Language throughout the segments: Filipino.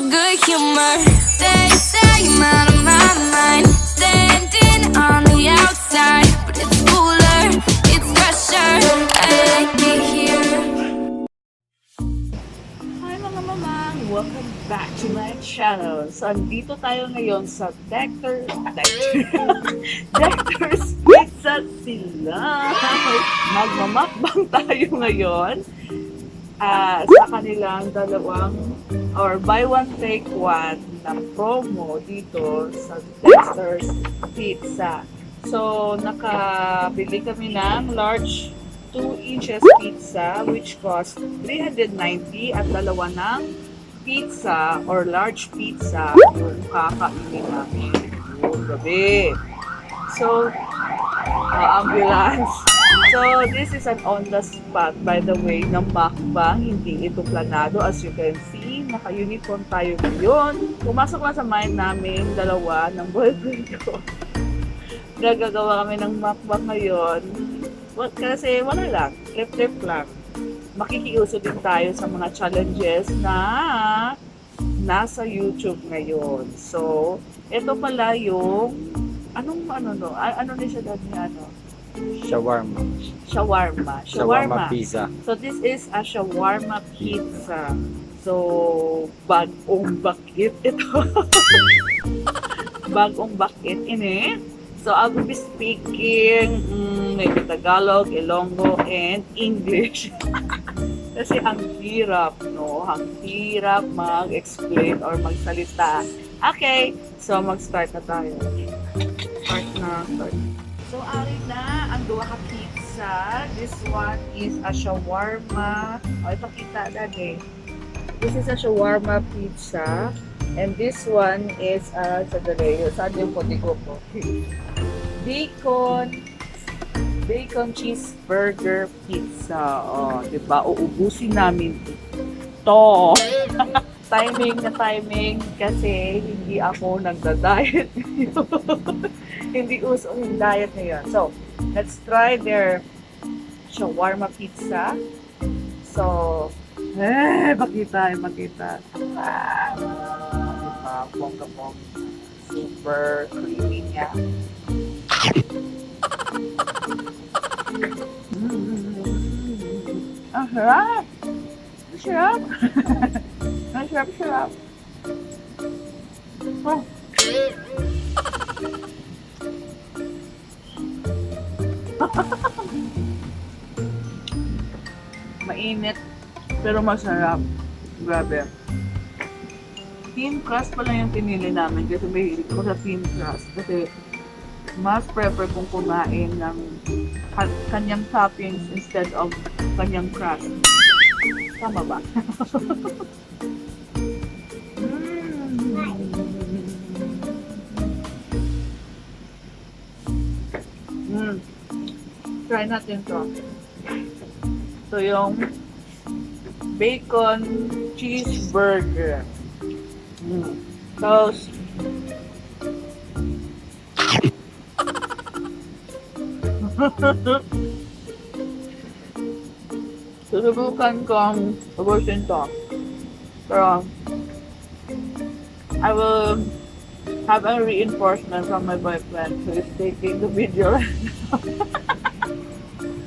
good humor. They say I'm out of my mind, standing on the outside, but it's cooler, it's fresher. I like it here. Hi mga mamang! Welcome back to my channel. So, andito tayo ngayon sa Dexters Pizza Silay. Magmamakbang tayo ngayon sa kanilang dalawang or buy one take one na promo dito sa Dexters Pizza. So, nakabili kami ng large 2 inches pizza which cost 390 at dalawa ng pizza or large pizza yung kakainin namin. Oh, gabi. So, ambulance. So, this is an on the spot, by the way, ng mukbang. Hindi ito planado. As you can see, naka-uniform tayo ngayon. Pumasok lang sa mind namin, dalawa ng boyfriend ko. Nagagawa kami ng mukbang ngayon. Kasi wala lang, trip lang. Makikiuso din tayo sa mga challenges na nasa YouTube ngayon. So, ito pala yung ano na siya dati Shawarma. Shawarma Pizza. So, this is a shawarma pizza. So, bagong bakit ito. Bagong bakit ini. So, I will be speaking maybe Tagalog, Ilonggo, and English. Kasi ang hirap, no? Ang hirap mag-explain or magsalita. Okay, so mag-start na tayo. Start. So, ari na ang duha ka pizza. This one is a shawarma. O, ipakita dati. This is a shawarma pizza. And this one is saan yung ko po? Bacon cheeseburger pizza. Oh, diba? Uubusin namin ito. Timing kasi hindi ako nagda-diet. Hindi uso yung diet ngayon. So, let's try their shawarma pizza. So, makita. Bongga-bong. Super creamy niya. Ang sarap! Sarap! Ang sarap! Oh. Mainit, pero masarap. Grabe. Thin crust pala yung pinili namin kasi mahilig ko sa thin crust. Kasi mas prefer kong kumain ng kanyang toppings instead of kanyang crust. Tama ba? Try natin to. So, yung bacon cheeseburger. Tapos, susubukan kong ubusin to. Pero, I will have a reinforcement from my boyfriend who is taking the video right now.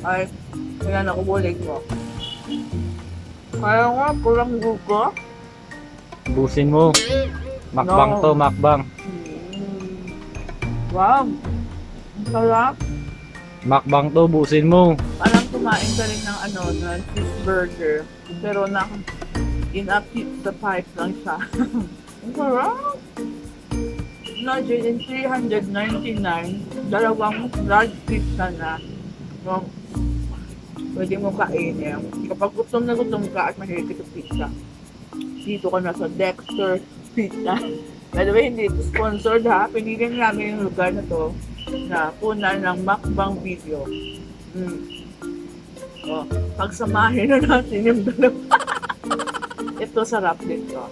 Ay, kaya nakubulig mo. Kaya nga, kulang buko. Busin mo. Mukbang to, mukbang. Wow! Ang sarap. Mukbang to, busin mo. Parang kumain ka rin ng ng cheeseburger. Pero in a pizza pipe lang siya. Ang sarap! Imagine, in 399, dalawang large pizza na. So, pwede mo kainin. Kapag gutom na gutom ka at mahilig ka sa pizza, dito ka na sa Dexters Pizza. By the way, hindi ito sponsored ha. Pinili namin yung lugar na to na puna ng mukbang video. So, pagsamahin na natin yung dalawa. Ito sarap dito.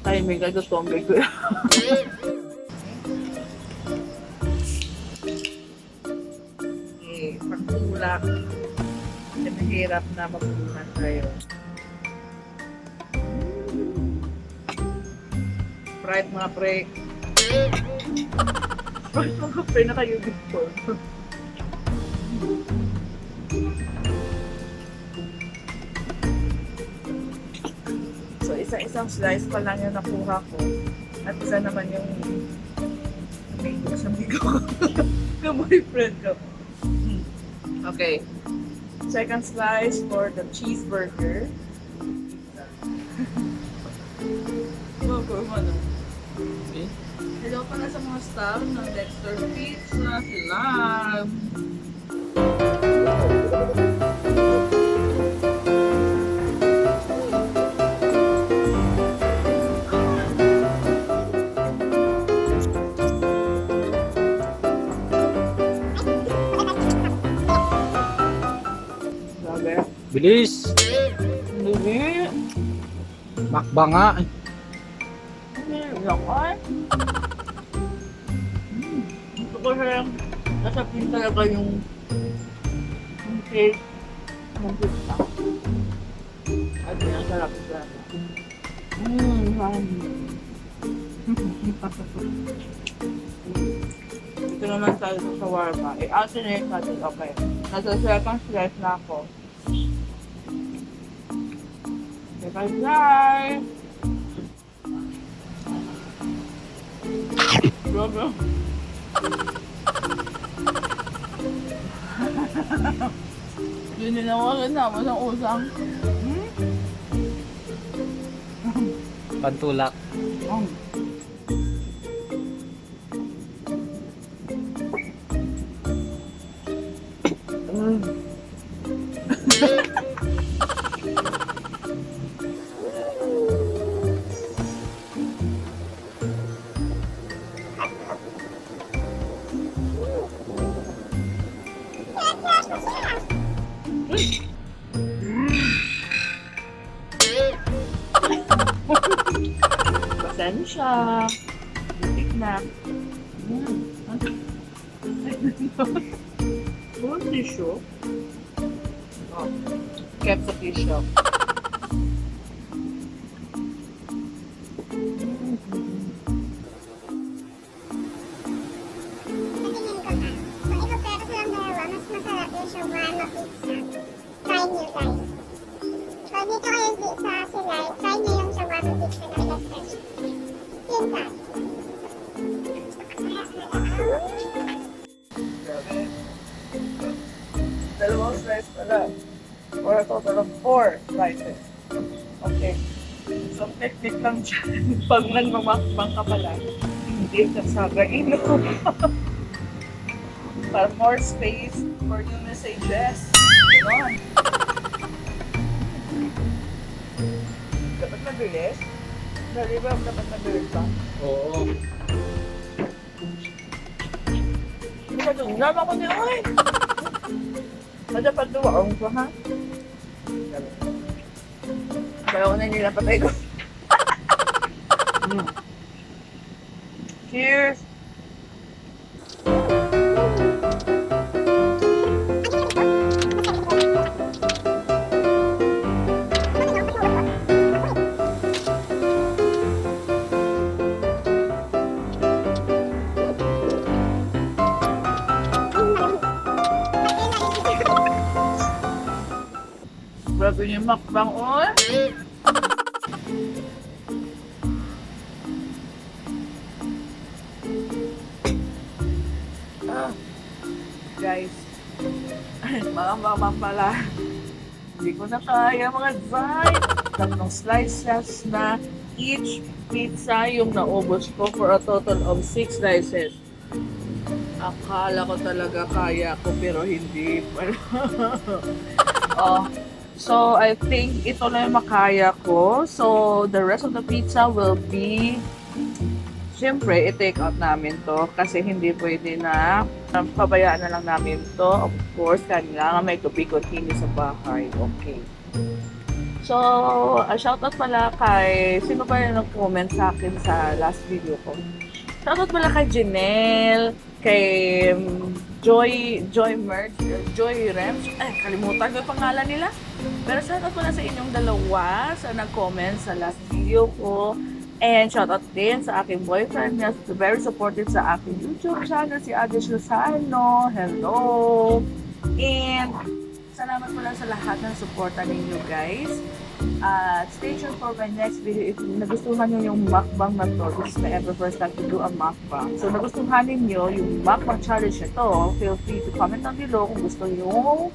Timing ka ito, tombe ko. Okay, pagtulak. Kasi mahirap na magbulunan tayo. Fried mga pre. Fried mga pre na kayo dito. So, isa-isang slice pa lang yung nakuha ko. At isa naman yung amigo ko. Ka-boyfriend ko. Okay. Second slice for the cheeseburger. Okay. Hello pala sa mga staff ng Dexters Pizza Silay. Grabe. Bilis! Hindi. Mukbang nga. Hindi ako. Gusto ko siya nasapin talaga yung taste ng pizza. At yun ang sarap talaga. Ito naman tayo sa shawarma. I-alternate natin. Okay. Nasa second slice na ako. Second slice! Grabe. Hindi ninawagan naman ang usang. Pantulak. Pasensya. Butik na. Puro tissue. Oh. Kept sa tissue. Shawarma pizza. Try nyo guys. So dito kayo sa Silay, try nyo yung shawarma pizza ng Dexters. Yun guys. Dalawang slice pala. For a total of 4 slices. Okay. So, technique lang dyan. Pag nagmamakbang ka pala, hindi ka sa gaino. Para more space for new messages. Ganon. Dapat mabilis? Dali ba dapat mabilis ba? Oo. Hindi ka doon. Nama ko nila eh. Dapat duwaong ko ha? Kaya ko na nila patay ko. Cheers! Grabe yung mukbang on. Guys, mga mama pala. Hindi ko na kaya mga zay. 3 slices na each pizza yung naubos ko for a total of 6 slices. Akala ko talaga kaya ko pero hindi pala. Oh. So, I think ito na yung makaya ko. So, the rest of the pizza will be, siyempre, i-take out namin to kasi hindi pwede na pabayaan na lang namin to. Of course, kailangan may tubig continue sa bahay. Okay. So, shoutout pala kay, sino ba yung nag-comment sa akin sa last video ko? Shoutout pala kay Janelle, kay Joy Merch, Joy Rems. Kalimutan ko yung pangalan nila. Pero shoutout muna sa inyong dalawa sa nag-comment sa last video ko. And shoutout din sa aking boyfriend na very supportive sa aking YouTube channel, si Adish Lozano. Hello! And salamat mula sa lahat ng suporta ninyo guys. Stay tuned for my next video. If nagustuhan nyo yung mukbang na to, this is my ever first time to do a mukbang. So nagustuhan ninyo yung mukbang challenge na to, feel free to comment down below kung gusto nyo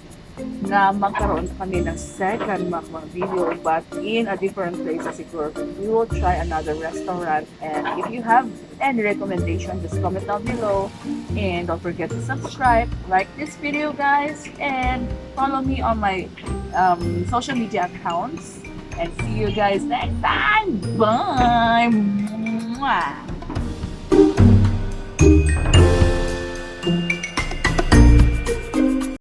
na magkaroon kami ng second mukbang video but in a different place siguro. We will try another restaurant, and if you have any recommendation, just comment down below. And don't forget to subscribe, like this video guys, and follow me on my social media accounts. And see you guys next time. Bye! Mwah!